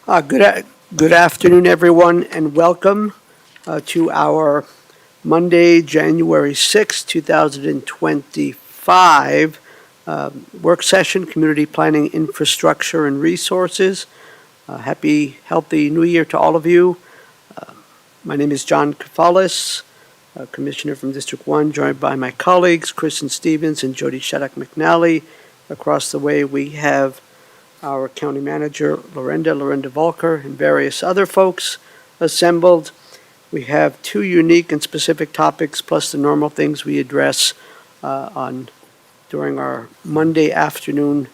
Good afternoon, everyone, and welcome to our Monday, January 6, 2025 work session, Community Planning Infrastructure and Resources. Happy, healthy New Year to all of you. My name is John Kafalis, Commissioner from District 1, joined by my colleagues, Kristen Stevens and Jody Shattuck-McNally. Across the way, we have our county manager, Lorinda Volker, and various other folks assembled. We have two unique and specific topics, plus the normal things we address during our Monday afternoon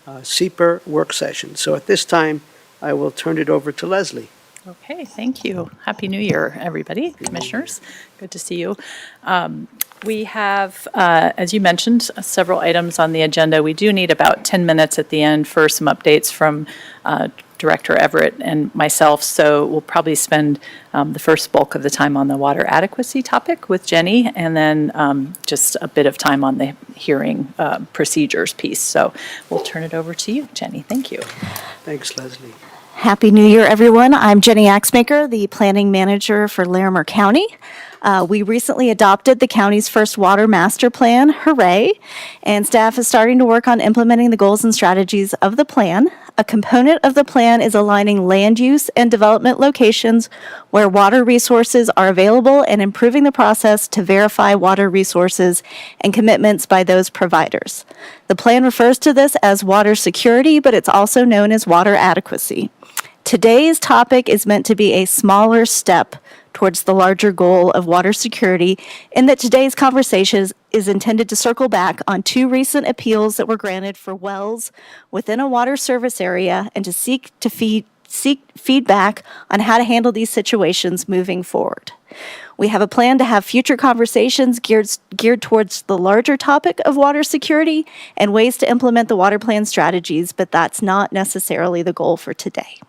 CPIR work session. So at this time, I will turn it over to Leslie. Okay, thank you. Happy New Year, everybody, commissioners. Good to see you. We have, as you mentioned, several items on the agenda. We do need about 10 minutes at the end for some updates from Director Everett and myself, so we'll probably spend the first bulk of the time on the water adequacy topic with Jenny, and then just a bit of time on the hearing procedures piece. So we'll turn it over to you, Jenny. Thank you. Thanks, Leslie. Happy New Year, everyone. I'm Jenny Axmaker, the Planning Manager for Larimer County. We recently adopted the county's first water master plan, hooray, and staff is starting to work on implementing the goals and strategies of the plan. A component of the plan is aligning land use and development locations where water resources are available and improving the process to verify water resources and commitments by those providers. The plan refers to this as water security, but it's also known as water adequacy. Today's topic is meant to be a smaller step towards the larger goal of water security, in that today's conversation is intended to circle back on two recent appeals that were granted for wells within a water service area and to seek feedback on how to handle these situations moving forward. We have a plan to have future conversations geared towards the larger topic of water security and ways to implement the water plan strategies, but that's not necessarily the goal for today.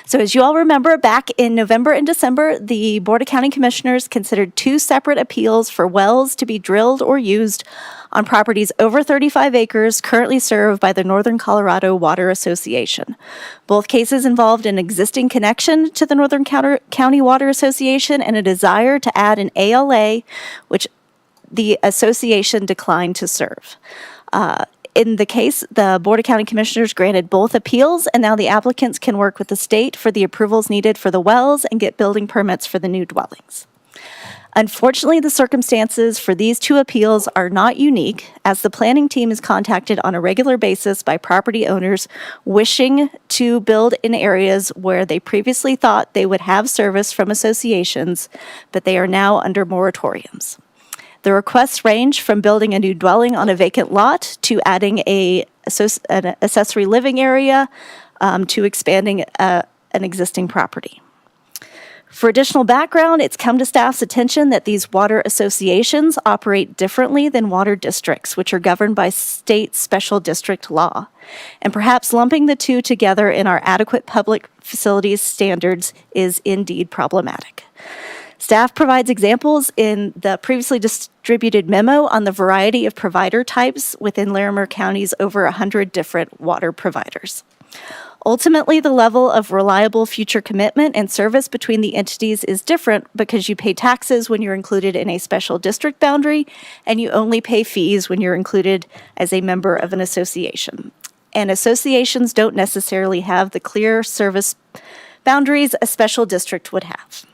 So as you all remember, back in November and December, the Board of County Commissioners considered two separate appeals for wells to be drilled or used on properties over 35 acres currently served by the Northern Colorado Water Association. Both cases involved an existing connection to the Northern County Water Association and a desire to add an ALA, which the association declined to serve. In the case, the Board of County Commissioners granted both appeals, and now the applicants can work with the state for the approvals needed for the wells and get building permits for the new dwellings. Unfortunately, the circumstances for these two appeals are not unique, as the planning team is contacted on a regular basis by property owners wishing to build in areas where they previously thought they would have service from associations, but they are now under moratoriums. The requests range from building a new dwelling on a vacant lot to adding an accessory living area to expanding an existing property. For additional background, it's come to staff's attention that these water associations operate differently than water districts, which are governed by state special district law. And perhaps lumping the two together in our adequate public facilities standards is indeed problematic. Staff provides examples in the previously distributed memo on the variety of provider types within Larimer County's over 100 different water providers. Ultimately, the level of reliable future commitment and service between the entities is different because you pay taxes when you're included in a special district boundary, and you only pay fees when you're included as a member of an association. And associations don't necessarily have the clear service boundaries a special district would have.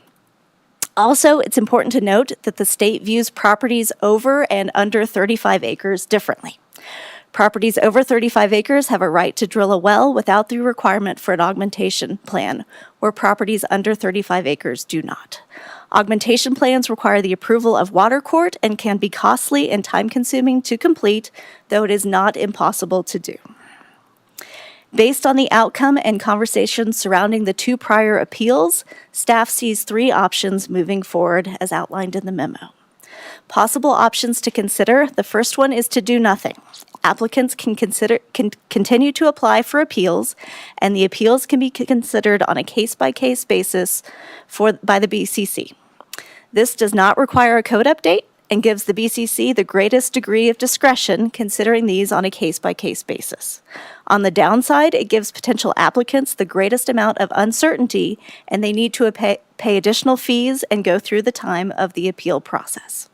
Also, it's important to note that the state views properties over and under 35 acres differently. Properties over 35 acres have a right to drill a well without the requirement for an augmentation plan, where properties under 35 acres do not. Augmentation plans require the approval of water court and can be costly and time-consuming to complete, though it is not impossible to do. Based on the outcome and conversations surrounding the two prior appeals, staff sees three options moving forward as outlined in the memo. Possible options to consider: the first one is to do nothing. Applicants can continue to apply for appeals, and the appeals can be considered on a case-by-case basis by the BOCC. This does not require a code update and gives the BCC the greatest degree of discretion considering these on a case-by-case basis. On the downside, it gives potential applicants the greatest amount of uncertainty, and they need to pay additional fees and go through the time of the appeal process.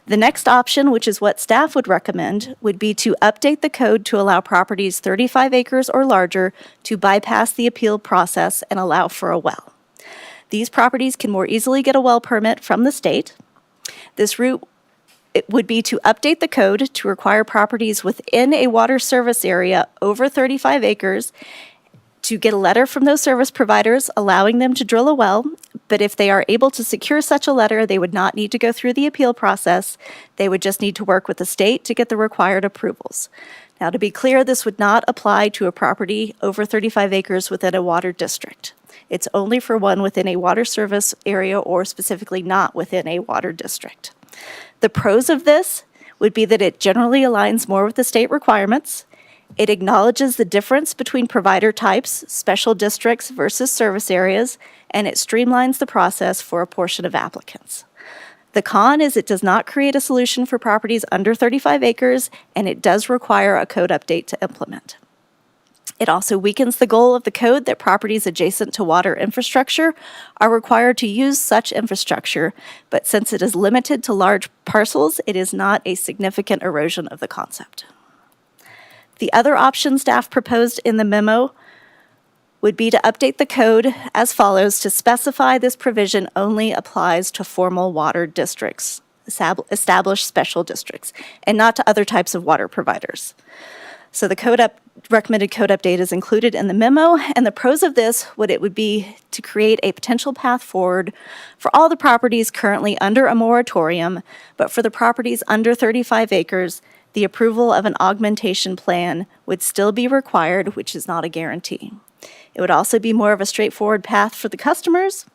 The next option, which is what staff would recommend, would be to update the code to allow properties 35 acres or larger to bypass the appeal process and allow for a well. These properties can more easily get a well permit from the state. This route it would be to update the code to require properties within a water service area over 35 acres to get a letter from those service providers allowing them to drill a well, but if they are able to secure such a letter, they would not need to go through the appeal process. They would just need to work with the state to get the required approvals. Now, to be clear, this would not apply to a property over 35 acres within a water district. It's only for one within a water service area or specifically not within a water district. The pros of this would be that it generally aligns more with the state requirements. It acknowledges the difference between provider types, special districts versus service areas, and it streamlines the process for a portion of applicants. The con is it does not create a solution for properties under 35 acres, and it does require a code update to implement. It also weakens the goal of the code that properties adjacent to water infrastructure are required to use such infrastructure, but since it is limited to large parcels, it is not a significant erosion of the concept. The other option staff proposed in the memo would be to update the code as follows to specify this provision only applies to formal water districts, established special districts, and not to other types of water providers. So the recommended code update is included in the memo, and the pros of this would be to create a potential path forward for all the properties currently under a moratorium, but for the properties under 35 acres, the approval of an augmentation plan would still be required, which is not a guarantee. It would also be more of a straightforward path for the customers.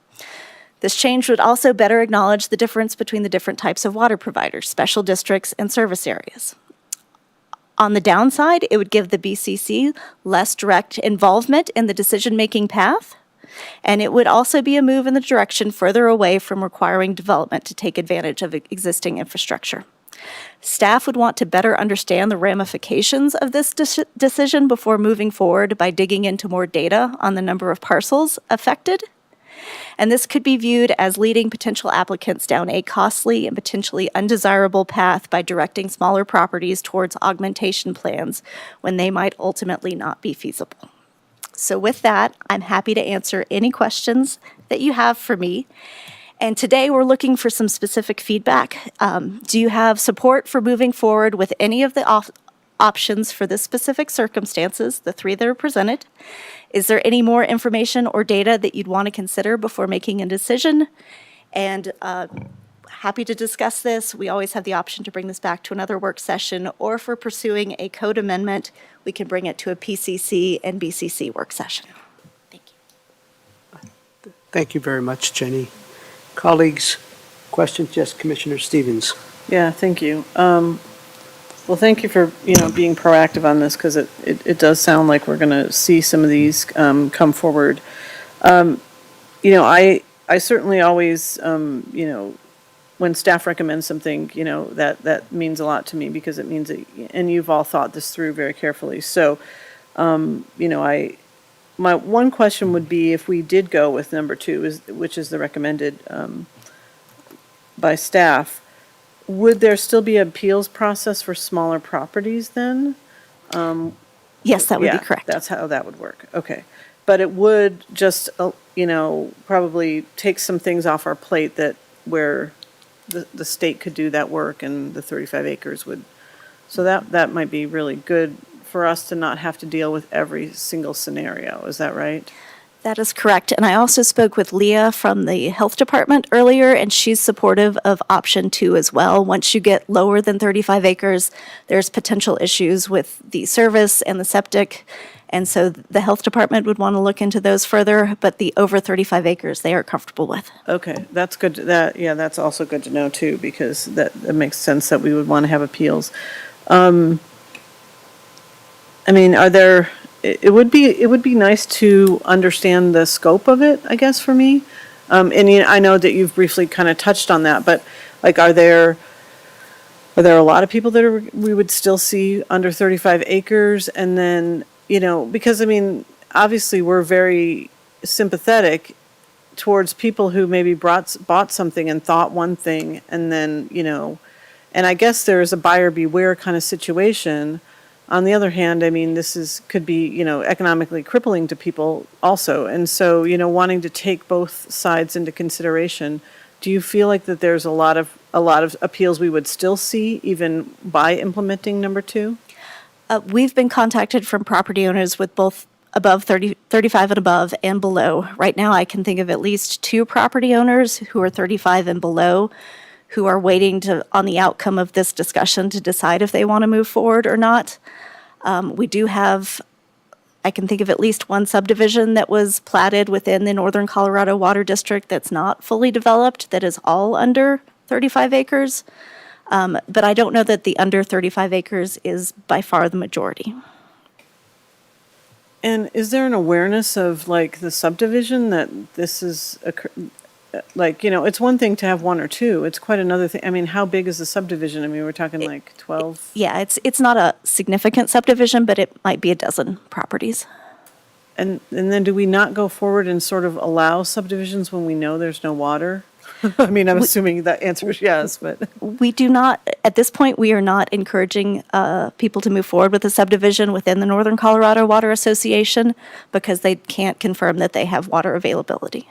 This change would also better acknowledge the difference between the different types of water providers, special districts, and service areas. On the downside, it would give the BCC less direct involvement in the decision-making path, and it would also be a move in the direction further away from requiring development to take advantage of existing infrastructure. Staff would want to better understand the ramifications of this decision before moving forward by digging into more data on the number of parcels affected. And this could be viewed as leading potential applicants down a costly and potentially undesirable path by directing smaller properties towards augmentation plans when they might ultimately not be feasible. So with that, I'm happy to answer any questions that you have for me. And today we're looking for some specific feedback. Do you have support for moving forward with any of the options for this specific circumstances, the three that are presented? Is there any more information or data that you'd want to consider before making a decision? And happy to discuss this. We always have the option to bring this back to another work session, or if we're pursuing a code amendment, we can bring it to a PCC and BCC work session. Thank you. Thank you very much, Jenny. Colleagues, questions? Yes, Commissioner Stevens. Yeah, thank you. Well, thank you for, being proactive on this, because it does sound like we're going to see some of these come forward. I certainly always, when staff recommends something, that means a lot to me, because it means that, and you've all thought this through very carefully. So, my one question would be, if we did go with number 2, which is the recommended by staff, would there still be an appeals process for smaller properties then? Yes, that would be correct. That's how that would work. Okay. But it would just, probably take some things off our plate where the state could do that work and the 35 acres would. So that might be really good for us to not have to deal with every single scenario. Is that right? That is correct. And I also spoke with Leah from the health department earlier, and she's supportive of option 2 as well. Once you get lower than 35 acres, there's potential issues with the service and the septic. And so the health department would want to look into those further, but the over 35 acres, they are comfortable with. Okay, that's good. That's also good to know too, because that makes sense that we would want to have appeals. It would be nice to understand the scope of it, I guess, for me. And I know that you've briefly kind of touched on that, but are there are there a lot of people that we would still see under 35 acres? And then, because I mean, obviously we're very sympathetic towards people who maybe bought something and thought one thing and then, and I guess there is a buyer beware kind of situation. On the other hand, I mean, could be, economically crippling to people also. And so, wanting to take both sides into consideration, do you feel like that there's a lot of appeals we would still see even by implementing number 2? We've been contacted from property owners with both above 35 and above and below. Right now, I can think of at least 2 property owners who are 35 and below who are waiting on the outcome of this discussion to decide if they want to move forward or not. We do have, I can think of at least one subdivision that was platted within the Northern Colorado Water District that's not fully developed, that is all under 35 acres. But I don't know that the under 35 acres is by far the majority. And is there an awareness of like the subdivision that this is it's one thing to have 1 or 2. It's quite another thing. I mean, how big is the subdivision? I mean, we're talking like 12. Yeah, it's not a significant subdivision, but it might be a dozen properties. And then do we not go forward and sort of allow subdivisions when we know there's no water? I mean, I'm assuming that answer is yes, but. We do not, at this point, we are not encouraging people to move forward with a subdivision within the Northern Colorado Water Association because they can't confirm that they have water availability.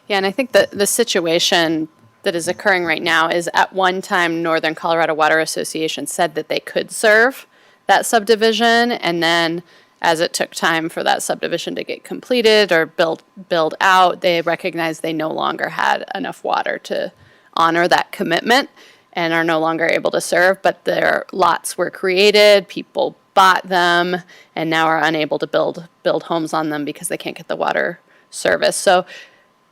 Yeah, and I think that the situation that is occurring right now is at one time Northern Colorado Water Association said that they could serve that subdivision, and then as it took time for that subdivision to get completed or build out, they recognized they no longer had enough water to honor that commitment and are no longer able to serve, but their lots were created, people bought them, and now are unable to build homes on them because they can't get the water service. So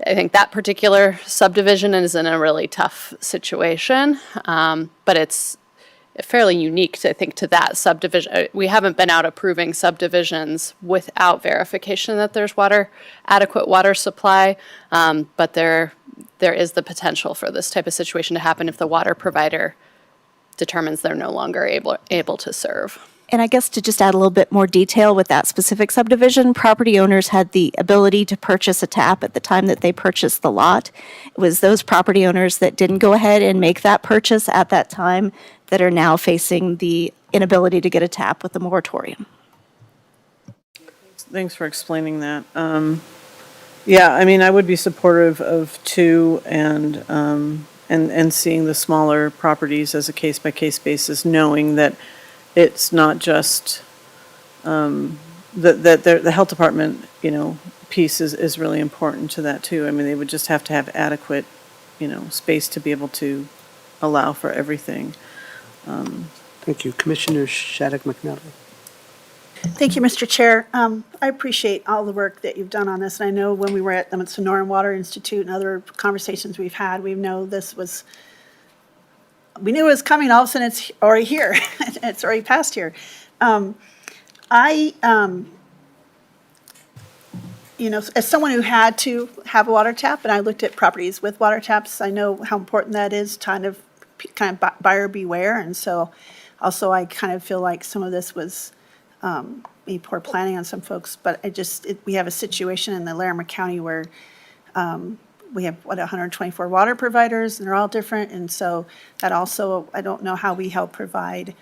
I think that particular subdivision is in a really tough situation, but it's fairly unique, I think, to that subdivision. We haven't been out approving subdivisions without verification that there's adequate water supply, but there is the potential for this type of situation to happen if the water provider determines they're no longer able to serve. And I guess to just add a little bit more detail with that specific subdivision, property owners had the ability to purchase a tap at the time that they purchased the lot. It was those property owners that didn't go ahead and make that purchase at that time that are now facing the inability to get a tap with the moratorium. Thanks for explaining that. Yeah, I mean, I would be supportive of 2 and seeing the smaller properties as a case-by-case basis, knowing that it's not just the health department, piece is really important to that too. I mean, they would just have to have adequate, space to be able to allow for everything. Thank you. Commissioner Shattuck McNally. Thank you, Mr. Chair. I appreciate all the work that you've done on this. And I know when we were at the Sonoran Water Institute and other conversations we've had, we knew it was coming. All of a sudden, it's already here. It's already passed here. As someone who had to have a water tap, and I looked at properties with water taps, I know how important that is, kind of buyer beware. And so also I kind of feel like some of this was maybe poor planning on some folks, but we have a situation in the Larimer County where we have 124 water providers, and they're all different, and so that also, I don't know how we help provide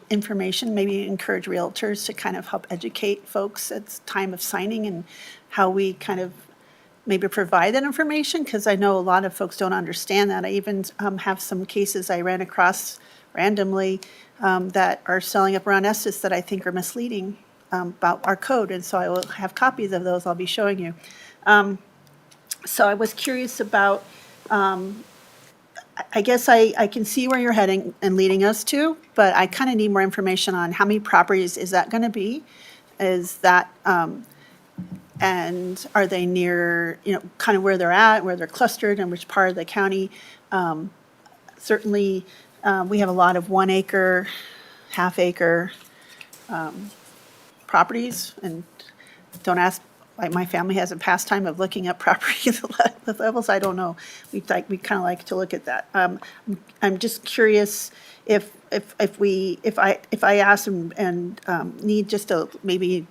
information, maybe encourage realtors to kind of help educate folks at the time of signing, and how we kind of maybe provide that information, because I know a lot of folks don't understand that. I even have some cases I ran across randomly that are selling up around Estes that I think are misleading about our code, and so I will have copies of those I'll be showing you. So I was curious about, I guess I can see where you're heading and leading us to, but I kind of need more information on how many properties is that going to be? Is that, and are they near, kind of where they're at, where they're clustered, and which part of the county? Certainly, we have a lot of 1 acre, half acre properties, and don't ask like my family has a pastime of looking up property levels. I don't know. We kind of like to look at that. I'm just curious if I ask and need just a, maybe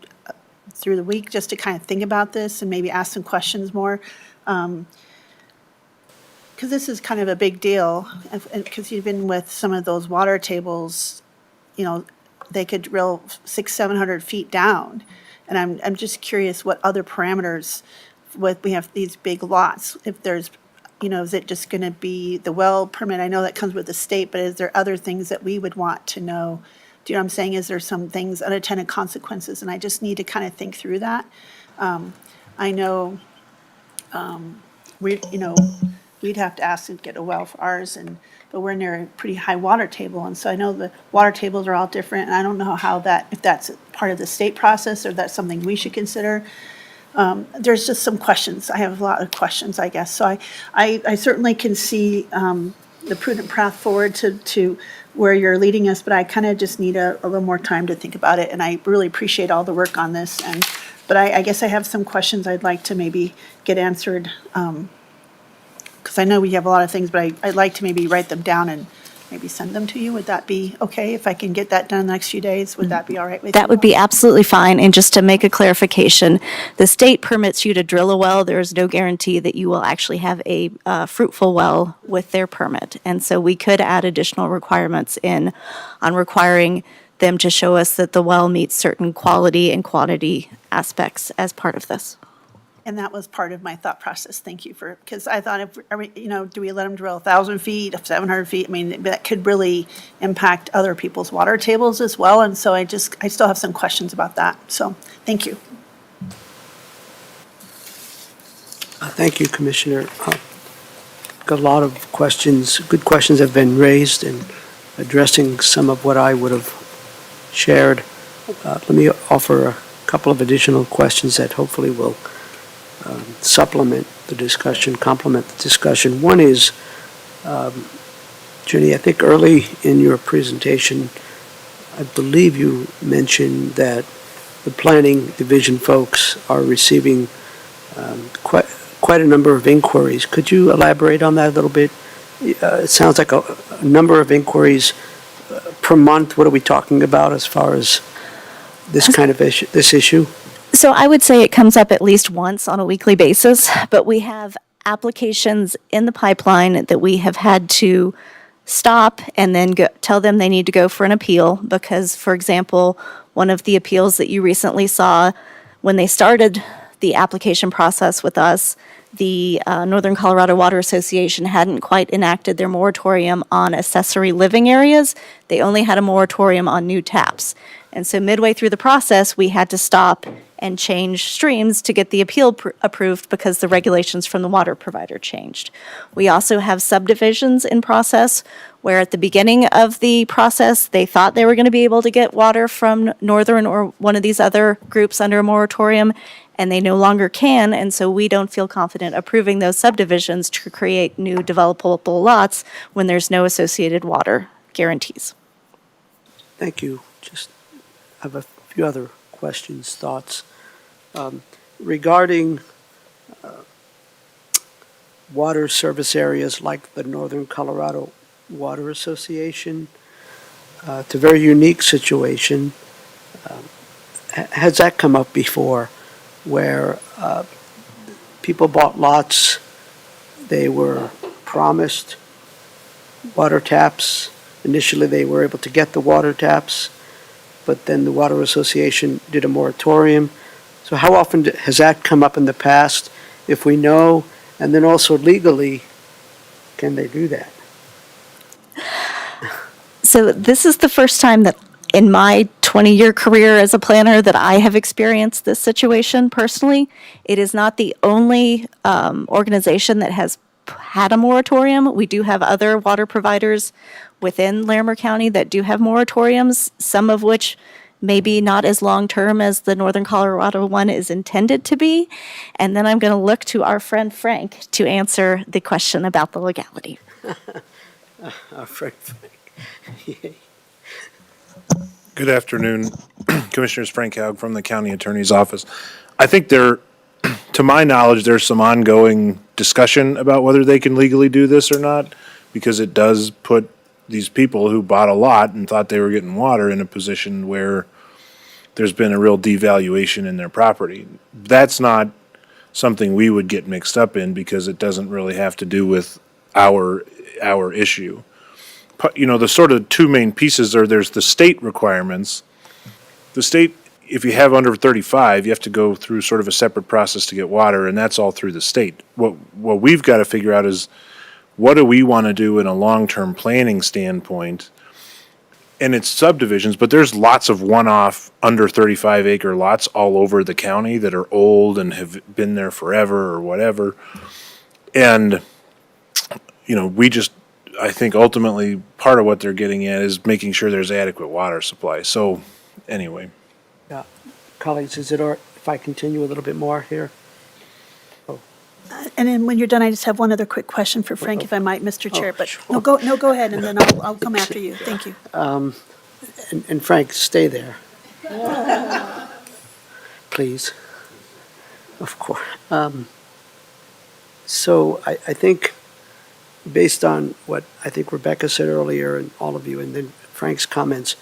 through the week, just to kind of think about this and maybe ask some questions more. Because this is kind of a big deal, because even with some of those water tables, you know, they could drill 600-700 feet down. And I'm just curious what other parameters, we have these big lots, if there's, you know, is it just going to be the well permit? I know that comes with the state, but is there other things that we would want to know? Do you know what I'm saying? Is there some things, unintended consequences? And I just need to kind of think through that. I know we'd have to ask to get a well for ours, but we're near a pretty high water table, and so I know the water tables are all different, and I don't know how if that's part of the state process or that's something we should consider. There's just some questions. I have a lot of questions, I guess. So I certainly can see the prudent path forward to where you're leading us, but I kind of just need a little more time to think about it, and I really appreciate all the work on this. But I guess I have some questions I'd like to maybe get answered, because I know we have a lot of things, but I'd like to maybe write them down and maybe send them to you. Would that be okay if I can get that done in the next few days? Would that be all right with you? That would be absolutely fine. And just to make a clarification, the state permits you to drill a well. There is no guarantee that you will actually have a fruitful well with their permit. And so we could add additional requirements in on requiring them to show us that the well meets certain quality and quantity aspects as part of this. And that was part of my thought process. Thank you because I thought, do we let them drill 1,000 feet, 700 feet? I mean, that could really impact other people's water tables as well. And so I still have some questions about that. So thank you. Thank you, Commissioner. Got a lot of questions, good questions have been raised, and addressing some of what I would have shared. Let me offer a couple of additional questions that hopefully will supplement the discussion, complement the discussion. One is, Jenny, I think early in your presentation, I believe you mentioned that the planning division folks are receiving quite a number of inquiries. Could you elaborate on that a little bit? It sounds like a number of inquiries per month. What are we talking about as far as this kind of issue, this issue? So I would say it comes up at least once on a weekly basis, but we have applications in the pipeline that we have had to stop and then tell them they need to go for an appeal because, for example, one of the appeals that you recently saw, when they started the application process with us, the Northern Colorado Water Association hadn't quite enacted their moratorium on accessory living areas. They only had a moratorium on new taps. And so midway through the process, we had to stop and change streams to get the appeal approved because the regulations from the water provider changed. We also have subdivisions in process where at the beginning of the process, they thought they were going to be able to get water from Northern or one of these other groups under a moratorium, and they no longer can, and so we don't feel confident approving those subdivisions to create new developable lots when there's no associated water guarantees. Thank you. Just have a few other questions, thoughts. Regarding water service areas like the Northern Colorado Water Association, it's a very unique situation. Has that come up before where people bought lots, they were promised water taps? Initially, they were able to get the water taps, but then the Water Association did a moratorium. So how often has that come up in the past, if we know? And then also legally, can they do that? So this is the first time that in my 20-year career as a planner that I have experienced this situation personally. It is not the only organization that has had a moratorium. We do have other water providers within Larimer County that do have moratoriums, some of which maybe not as long-term as the Northern Colorado one is intended to be. And then I'm going to look to our friend Frank to answer the question about the legality. Our friend Frank. Good afternoon, Commissioners. Frank Haug from the County Attorney's Office. I think there to my knowledge, there's some ongoing discussion about whether they can legally do this or not, because it does put these people who bought a lot and thought they were getting water in a position where there's been a real devaluation in their property. That's not something we would get mixed up in because it doesn't really have to do with our issue. The sort of two main pieces are there's the state requirements. The state, if you have under 35, you have to go through sort of a separate process to get water, and that's all through the state. What we've got to figure out is what do we want to do in a long-term planning standpoint? And it's subdivisions, but there's lots of one-off under 35 acre lots all over the county that are old and have been there forever or whatever. And, I think ultimately part of what they're getting at is making sure there's adequate water supply. So, anyway. Yeah. Colleagues, is it all right if I continue a little bit more here? And then when you're done, I just have one other quick question for Frank, if I might, Mr. Chair. But sure. go ahead, and then I'll come after you. Thank you. And Frank, stay there. Please. Of course. So I think, based on what I think Rebecca said earlier, and all of you, and then Frank's comments,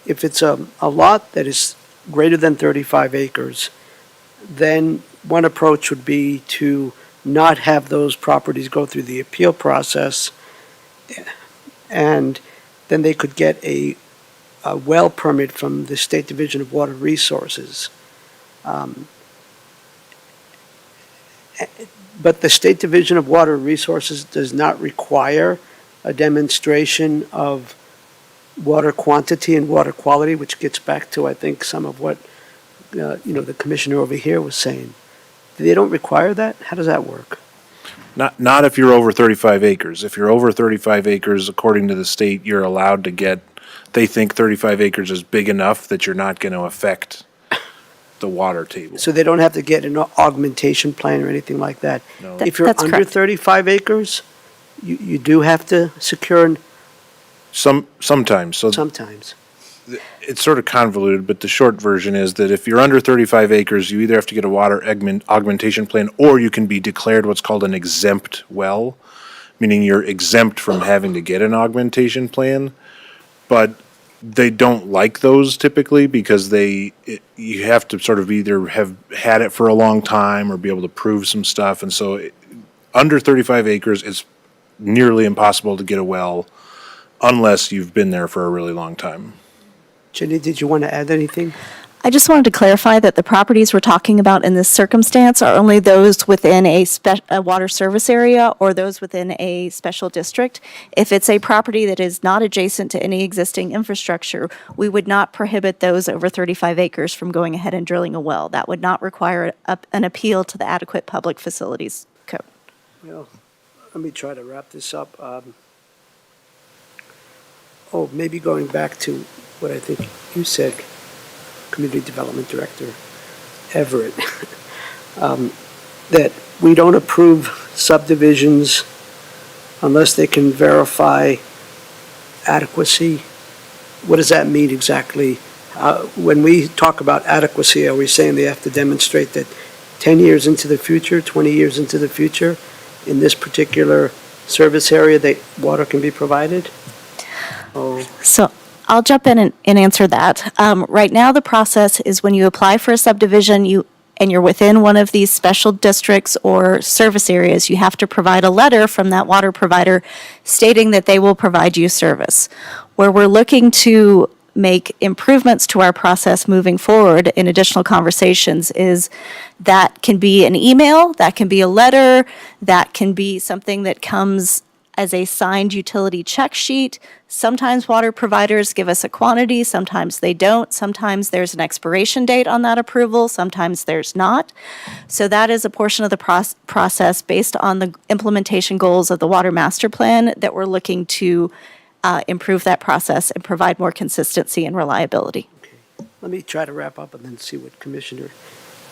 if it's a lot that is greater than 35 acres, then one approach would be to not have those properties go through the appeal process, and then they could get a well permit from the State Division of Water Resources. But the State Division of Water Resources does not require a demonstration of water quantity and water quality, which gets back to, I think, some of what the commissioner over here was saying. They don't require that? How does that work? Not if you're over 35 acres. If you're over 35 acres, according to the state, you're allowed to get, they think 35 acres is big enough that you're not going to affect the water table. So they don't have to get an augmentation plan or anything like that? No. If you're That's under correct. 35 acres, you do have to secure Sometimes. So sometimes. it's sort of convoluted, but the short version is that if you're under 35 acres, you either have to get a water augmentation plan, or you can be declared what's called an exempt well, meaning you're exempt from having to get an augmentation plan. But they don't like those typically because you have to sort of either have had it for a long time or be able to prove some stuff. And so under 35 acres, it's nearly impossible to get a well unless you've been there for a really long time. Jenny, did you want to add anything? I just wanted to clarify that the properties we're talking about in this circumstance are only those within a water service area or those within a special district. If it's a property that is not adjacent to any existing infrastructure, we would not prohibit those over 35 acres from going ahead and drilling a well. That would not require an appeal to the Adequate Public Facilities Code. Well, let me try to wrap this up. Maybe going back to what I think you said, Community Development Director Everett, that we don't approve subdivisions unless they can verify adequacy. What does that mean exactly? When we talk about adequacy, are we saying they have to demonstrate that 10 years into the future, 20 years into the future, in this particular service area, that water can be provided? So I'll jump in and answer that. Right now, the process is when you apply for a subdivision, and you're within one of these special districts or service areas, you have to provide a letter from that water provider stating that they will provide you service. Where we're looking to make improvements to our process moving forward in additional conversations is that can be an email, that can be a letter, that can be something that comes as a signed utility check sheet. Sometimes water providers give us a quantity, sometimes they don't. Sometimes there's an expiration date on that approval, sometimes there's not. So that is a portion of the process based on the implementation goals of the Water Master Plan that we're looking to improve that process and provide more consistency and reliability. Let me try to wrap up and then see what Commissioner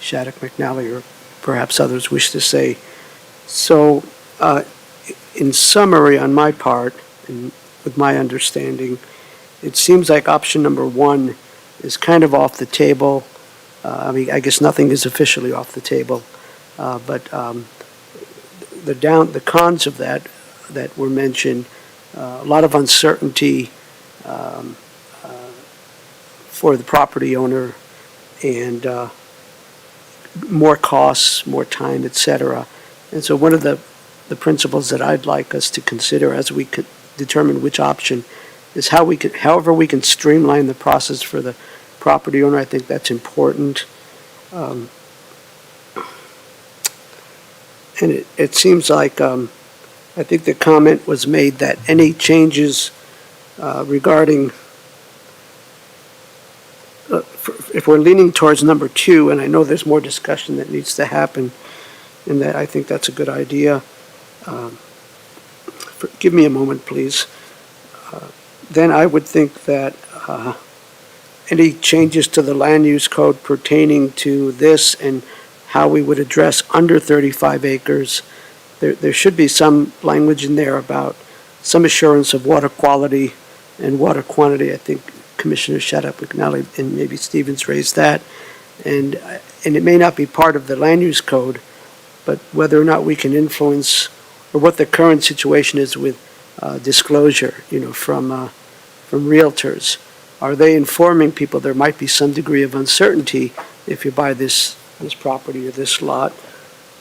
Shattuck McNally or perhaps others wish to say. So, in summary, on my part, and with my understanding, it seems like option number one is kind of off the table. I guess nothing is officially off the table. But the cons of that were mentioned, a lot of uncertainty for the property owner, and more costs, more time, et cetera. And so one of the principles that I'd like us to consider as we could determine which option is however we can streamline the process for the property owner. I think that's important. And it seems like, I think the comment was made that any changes regarding, if we're leaning towards number 2, and I know there's more discussion that needs to happen, and that I think that's a good idea. Give me a moment, please. Then I would think that any changes to the land use code pertaining to this and how we would address under 35 acres, there should be some language in there about some assurance of water quality and water quantity. I think Commissioner Shadap McNally and maybe Stevens raised that. And it may not be part of the land use code, but whether or not we can influence, or what the current situation is with disclosure, from realtors. Are they informing people there might be some degree of uncertainty if you buy this property or this lot?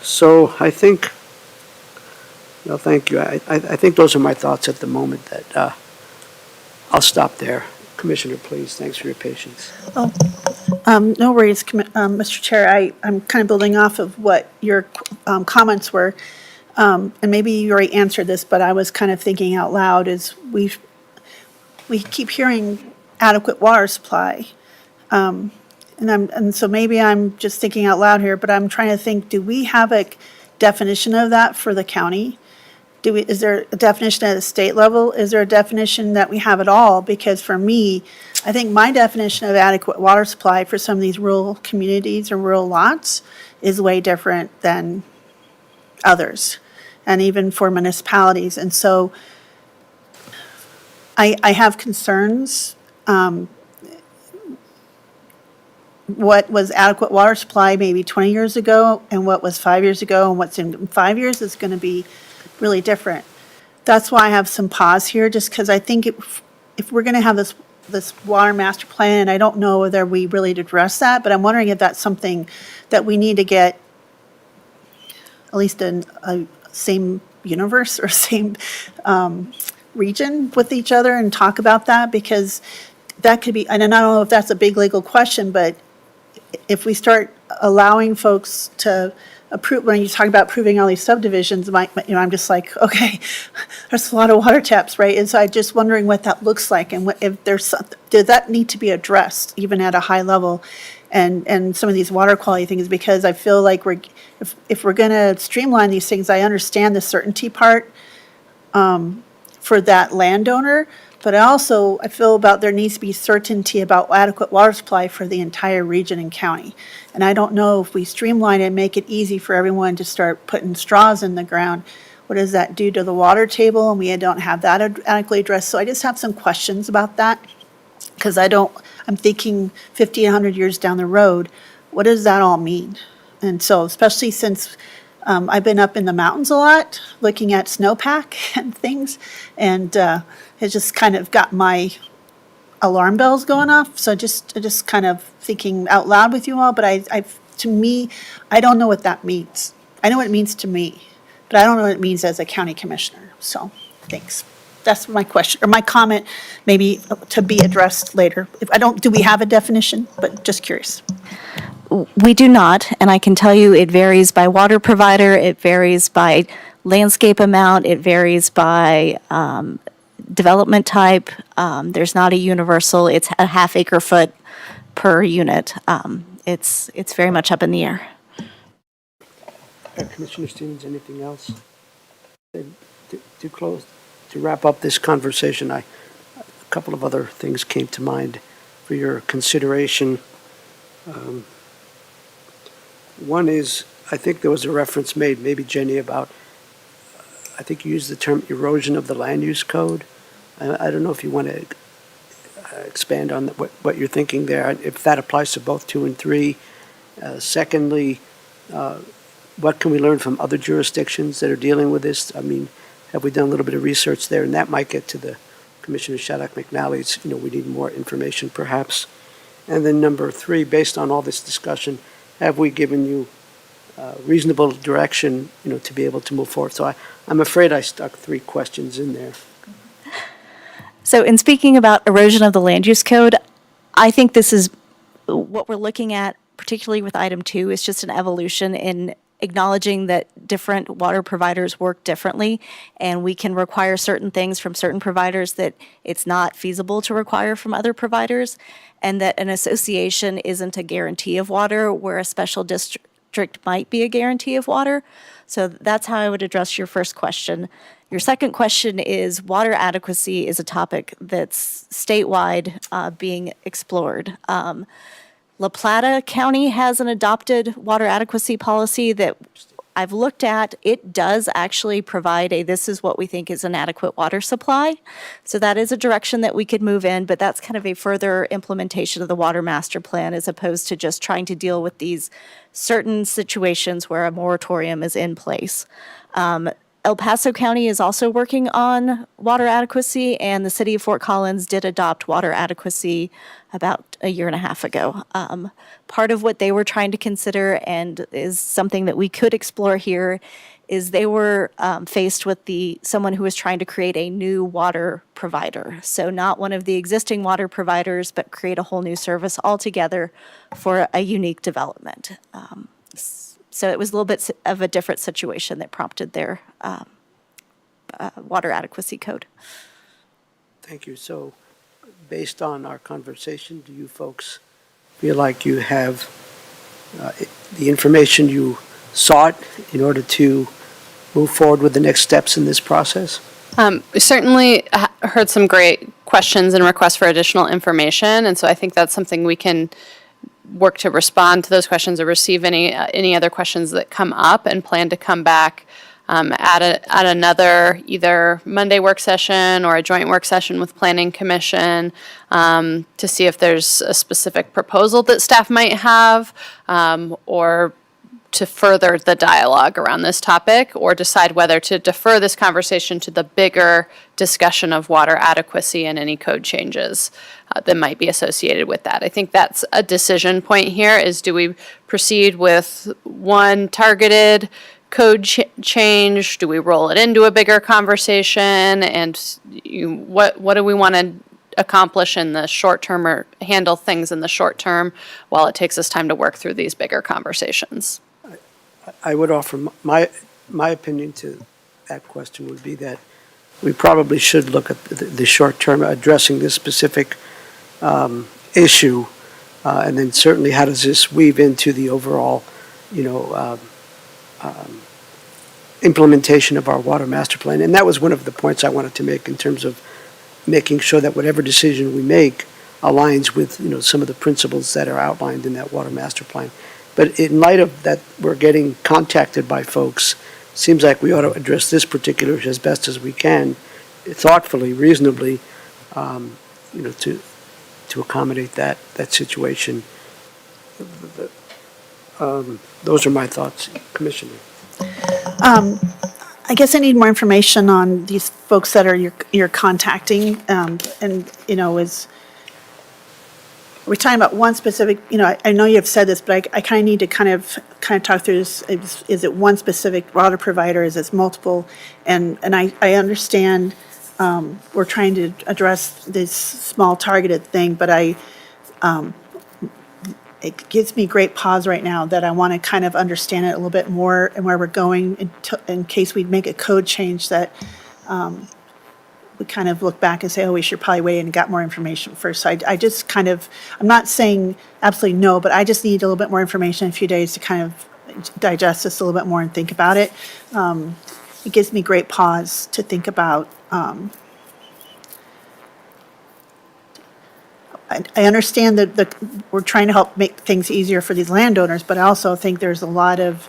So I think, thank you. I think those are my thoughts at the moment. That I'll stop there. Commissioner, please. Thanks for your patience. No worries, Mr. Chair. I'm kind of building off of what your comments were. And maybe you already answered this, but I was kind of thinking out loud is we keep hearing adequate water supply. And so maybe I'm just thinking out loud here, but I'm trying to think, do we have a definition of that for the county? Is there a definition at a state level? Is there a definition that we have at all? Because for me, I think my definition of adequate water supply for some of these rural communities or rural lots is way different than others, and even for municipalities. And so I have concerns. What was adequate water supply maybe 20 years ago and what was 5 years ago and what's in 5 years is going to be really different. That's why I have some pause here, just because I think if we're going to have this water master plan, I don't know whether we really address that, but I'm wondering if that's something that we need to get at least in a same universe or same region with each other and talk about that, because that could be, and I don't know if that's a big legal question, but if we start allowing folks to approve, when you talk about approving all these subdivisions, I'm just like, okay, there's a lot of water taps, right? And so I'm just wondering what that looks like, and if there's does that need to be addressed even at a high level, and some of these water quality things, because I feel like if we're going to streamline these things, I understand the certainty part for that landowner, but I feel about there needs to be certainty about adequate water supply for the entire region and county. And I don't know if we streamline it and make it easy for everyone to start putting straws in the ground, what does that do to the water table? And we don't have that adequately addressed. So I just have some questions about that, because I'm thinking 50, 100 years down the road, what does that all mean? And so, especially since I've been up in the mountains a lot, looking at snowpack and things, and it just kind of got my alarm bells going off. So just kind of thinking out loud with you all, but to me, I don't know what that means. I know what it means to me, but I don't know what it means as a county commissioner. So, thanks. That's my question, or my comment, maybe to be addressed later. Do we have a definition? But just curious. We do not, and I can tell you it varies by water provider, it varies by landscape amount, it varies by development type. There's not a universal, it's a half acre foot per unit. It's very much up in the air. Commissioner Stevens, anything else? To wrap up this conversation, a couple of other things came to mind for your consideration. One is, I think there was a reference made, maybe Jenny, about, I think you used the term erosion of the land use code. I don't know if you want to expand on what you're thinking there, if that applies to both 2 and 3. Secondly, what can we learn from other jurisdictions that are dealing with this? I mean, have we done a little bit of research there? And that might get to the Commissioner Shattuck McNally's, we need more information perhaps. And then number 3, based on all this discussion, have we given you reasonable direction, to be able to move forward? So I'm afraid I stuck 3 questions in there. So in speaking about erosion of the land use code, I think this is what we're looking at, particularly with item 2, is just an evolution in acknowledging that different water providers work differently, and we can require certain things from certain providers that it's not feasible to require from other providers, and that an association isn't a guarantee of water where a special district might be a guarantee of water. So that's how I would address your first question. Your second question is water adequacy is a topic that's statewide being explored. La Plata County has an adopted water adequacy policy that I've looked at. It does actually provide this is what we think is an adequate water supply. So that is a direction that we could move in, but that's kind of a further implementation of the water master plan as opposed to just trying to deal with these certain situations where a moratorium is in place. El Paso County is also working on water adequacy, and the city of Fort Collins did adopt water adequacy about a year and a half ago. Part of what they were trying to consider, and is something that we could explore here, is they were faced with someone who was trying to create a new water provider. So not one of the existing water providers, but create a whole new service altogether for a unique development. So it was a little bit of a different situation that prompted their water adequacy code. Thank you. So based on our conversation, do you folks feel like you have the information you sought in order to move forward with the next steps in this process? We certainly heard some great questions and requests for additional information, and so I think that's something we can work to respond to those questions or receive any other questions that come up, and plan to come back at another either Monday work session or a joint work session with Planning Commission to see if there's a specific proposal that staff might have, or to further the dialogue around this topic, or decide whether to defer this conversation to the bigger discussion of water adequacy and any code changes that might be associated with that. I think that's a decision point here, is do we proceed with one targeted code change? Do we roll it into a bigger conversation? And what do we want to accomplish in the short term, or handle things in the short term while it takes us time to work through these bigger conversations? I would offer my opinion to that question would be that we probably should look at the short term, addressing this specific issue, and then certainly how does this weave into the overall, implementation of our water master plan. And that was one of the points I wanted to make in terms of making sure that whatever decision we make aligns with, some of the principles that are outlined in that water master plan. But in light of that, we're getting contacted by folks. Seems like we ought to address this particular issue as best as we can, thoughtfully, reasonably, to accommodate that situation. Those are my thoughts, Commissioner. I guess I need more information on these folks that are you're contacting, are we talking about one specific, I know you have said this, but I kind of need to kind of talk through this. Is it one specific water provider? Is it multiple? And I understand we're trying to address this small targeted thing, but it gives me great pause right now that I want to kind of understand it a little bit more and where we're going in case we make a code change that we kind of look back and say, oh, we should probably wait and got more information first. So I just kind of, I'm not saying absolutely no, but I just need a little bit more information in a few days to kind of digest this a little bit more and think about it. It gives me great pause to think about. I understand that we're trying to help make things easier for these landowners, but I also think there's a lot of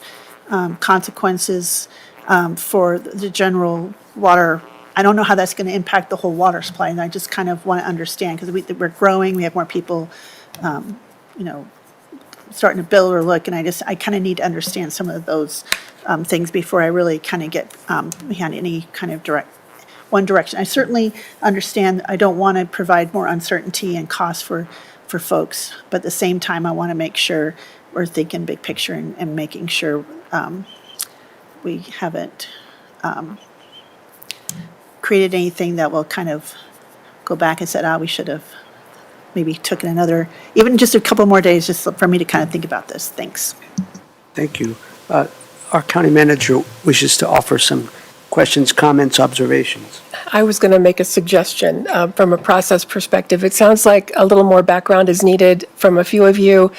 consequences for the general water. I don't know how that's going to impact the whole water supply, and I just kind of want to understand, because we're growing, we have more people, starting to build or look, and I kind of need to understand some of those things before I really kind of get behind any kind of one direction. I certainly understand, I don't want to provide more uncertainty and cost for folks, but at the same time, I want to make sure we're thinking big picture and making sure we haven't created anything that will kind of go back and said, we should have maybe took another, even just a couple more days, just for me to kind of think about this. Thanks. Thank you. Our county manager wishes to offer some questions, comments, observations. I was going to make a suggestion from a process perspective. It sounds like a little more background is needed from a few of you.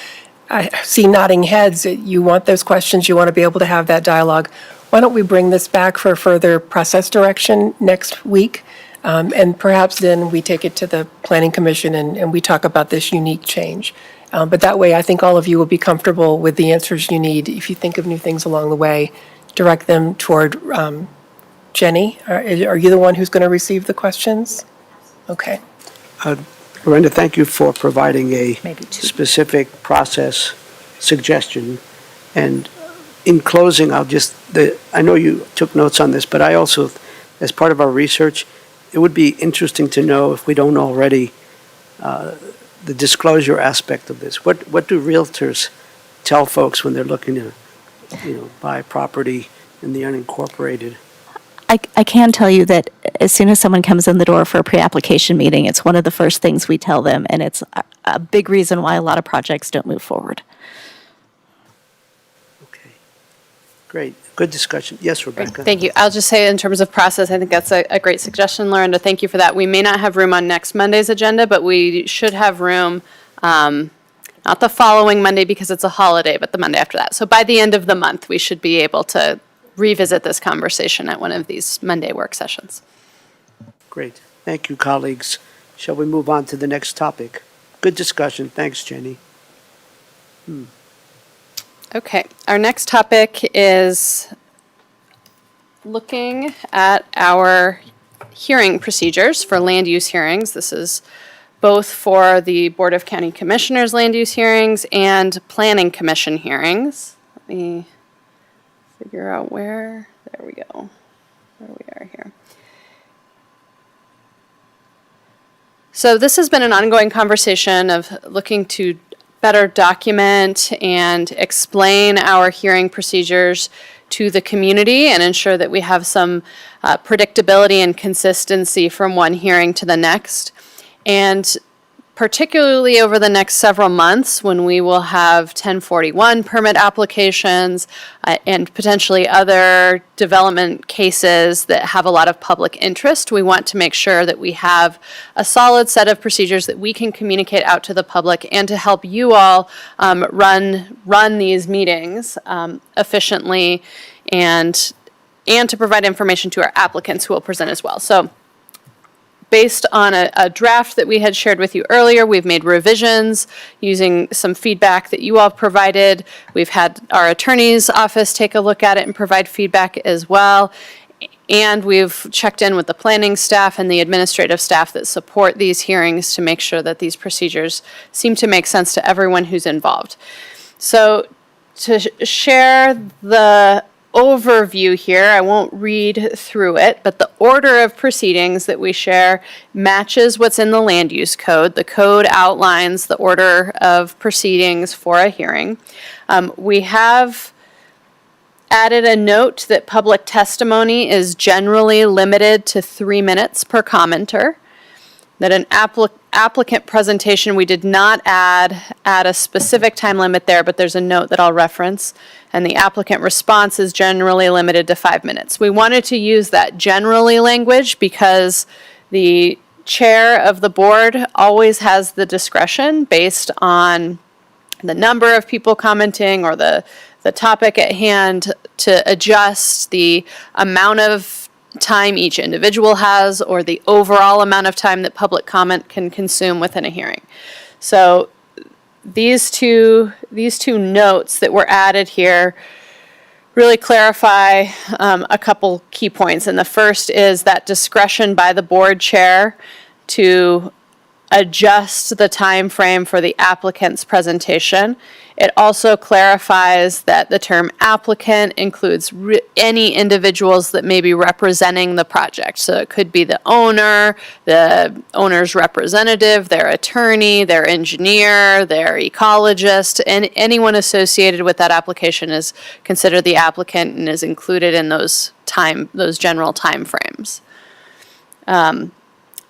I see nodding heads. You want those questions. You want to be able to have that dialogue. Why don't we bring this back for further process direction next week? And perhaps then we take it to the Planning Commission and we talk about this unique change. But that way, I think all of you will be comfortable with the answers you need. If you think of new things along the way, direct them toward Jenny. Are you the one who's going to receive the questions? Okay. Miranda, thank you for providing a Maybe two. specific process suggestion. And in closing, I know you took notes on this, but I also, as part of our research, it would be interesting to know, if we don't already, the disclosure aspect of this. What do realtors tell folks when they're looking to, buy property in the unincorporated? I can tell you that as soon as someone comes in the door for a pre-application meeting, it's one of the first things we tell them, and it's a big reason why a lot of projects don't move forward. Okay. Great. Good discussion. Yes, Rebecca? Thank you. I'll just say in terms of process, I think that's a great suggestion, Lauren, thank you for that. We may not have room on next Monday's agenda, but we should have room, not the following Monday because it's a holiday, but the Monday after that. So by the end of the month, we should be able to revisit this conversation at one of these Monday work sessions. Great. Thank you, colleagues. Shall we move on to the next topic? Good discussion. Thanks, Jenny. Okay, our next topic is looking at our hearing procedures for land use hearings. This is both for the Board of County Commissioners land use hearings and Planning Commission hearings. Let me figure out there we go, where we are here. So this has been an ongoing conversation of looking to better document and explain our hearing procedures to the community and ensure that we have some predictability and consistency from one hearing to the next. And particularly over the next several months when we will have 1041 permit applications and potentially other development cases that have a lot of public interest, we want to make sure that we have a solid set of procedures that we can communicate out to the public and to help you all run these meetings efficiently and to provide information to our applicants who will present as well. So based on a draft that we had shared with you earlier, we've made revisions using some feedback that you all provided. We've had our attorney's office take a look at it and provide feedback as well. And we've checked in with the planning staff and the administrative staff that support these hearings to make sure that these procedures seem to make sense to everyone who's involved. So to share the overview here, I won't read through it, but the order of proceedings that we share matches what's in the land use code. The code outlines the order of proceedings for a hearing. We have added a note that public testimony is generally limited to 3 minutes per commenter. That an applicant presentation, we did not add a specific time limit there, but there's a note that I'll reference. And the applicant response is generally limited to 5 minutes. We wanted to use that generally language because the chair of the board always has the discretion based on the number of people commenting or the topic at hand to adjust the amount of time each individual has or the overall amount of time that public comment can consume within a hearing. So these two notes that were added here really clarify a couple key points. And the first is that discretion by the board chair to adjust the time frame for the applicant's presentation. It also clarifies that the term applicant includes any individuals that may be representing the project. So it could be the owner's representative, their attorney, their engineer, their ecologist, and anyone associated with that application is considered the applicant and is included in those general time frames.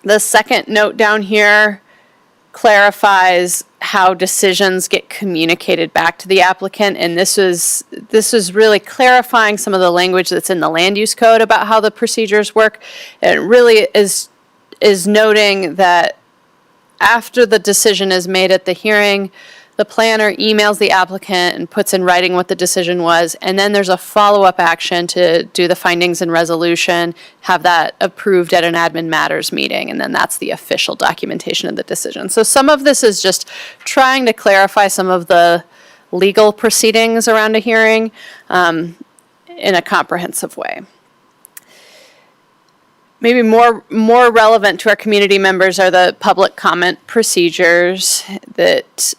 The second note down here clarifies how decisions get communicated back to the applicant, and this is really clarifying some of the language that's in the land use code about how the procedures work. And it really is noting that after the decision is made at the hearing, the planner emails the applicant and puts in writing what the decision was, and then there's a follow-up action to do the findings and resolution, have that approved at an admin matters meeting, and then that's the official documentation of the decision. So some of this is just trying to clarify some of the legal proceedings around a hearing in a comprehensive way. Maybe more relevant to our community members are the public comment procedures that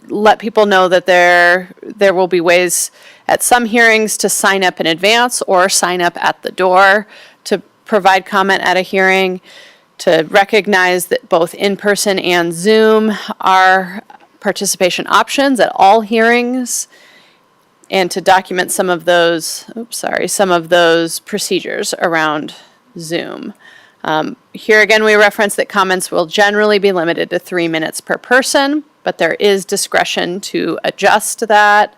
let people know that there will be ways at some hearings to sign up in advance or sign up at the door to provide comment at a hearing, to recognize that both in-person and Zoom are participation options at all hearings, and to document some of those procedures around Zoom. Here again, we reference that comments will generally be limited to 3 minutes per person, but there is discretion to adjust that.